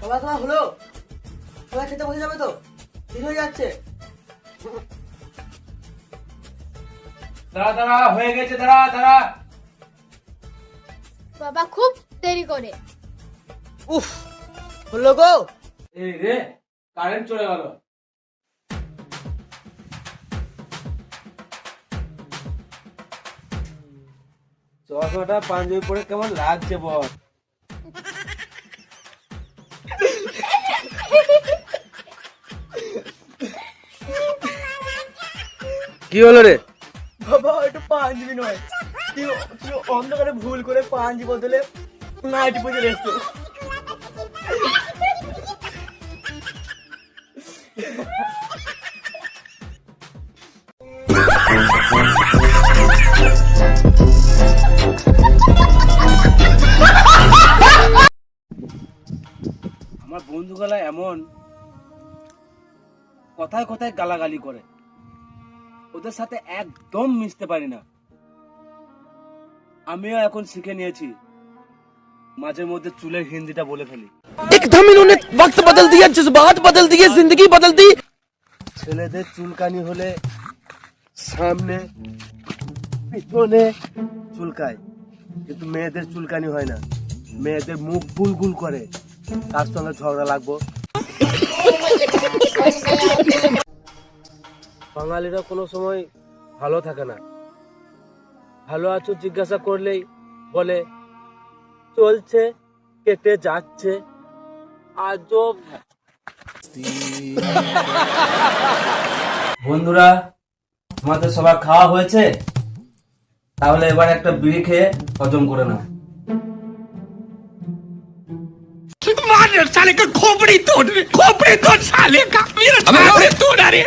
বাবা তোমার হলো? সবাই খেতে বসে যাবে তো, দেরি হয়ে যাচ্ছে। দাঁড়া দাঁড়া, হয়ে গেছে, দাঁড়া দাঁড়া। বাবা খুব দেরি করে। উফ, হলো গো। এই রে, কারেন্ট চলে গেল। চশমাটা পাঞ্জাবি পরে কেমন লাগছে বল? কি হলো রে? বাবা এটা পাঞ্জাবি নয়, তুই অন্ধকারে ভুল করে পাঞ্জাবি বদলে নাইটি পরে এসছো। আমার বন্ধুগুলা এমন কথায় কথায় গালাগালি করে, ওদের সাথে একদম মিশতে পারি না। আমিও এখন শিখে নিয়েছি, মাঝে মধ্যে চুলের হিন্দিটা বলে ফেলি। एकदम इन्होंने वक्त बदल दिया, जज्बात बदल दिए, जिंदगी बदल दी। ছেলেদের চুলকানি হলে সামনে পিছনে চুলকায়, কিন্তু মেয়েদের চুলকানি হয় না। মেয়েদের মুখ গুলগুল করে, তার সঙ্গে ঝগড়া লাগবো। বাঙালিরা কোনো সময় ভালো থাকে না। ভালো আছো জিজ্ঞাসা করলেই বলে চলছে, কেটে যাচ্ছে। আজব। বন্ধুরা, তোমাদের সবার খাওয়া হয়েছে? তাহলে এবার একটা বিড়ি খেয়ে হজম করে নাও। साले का खोपड़ी तोड़ साले का मेरा साले तोड़ रे।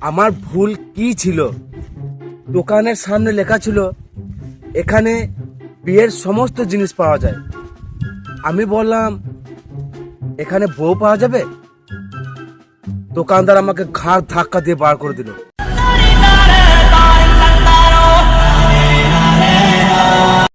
আমার ভুল কি ছিল? দোকানের সামনে লেখা ছিল এখানে বিয়ের সমস্ত জিনিস পাওয়া যায়। আমি বললাম এখানে বউ পাওয়া যাবে? দোকানদার আমাকে ঘাড় ধাক্কা দিয়ে বার করে দিল।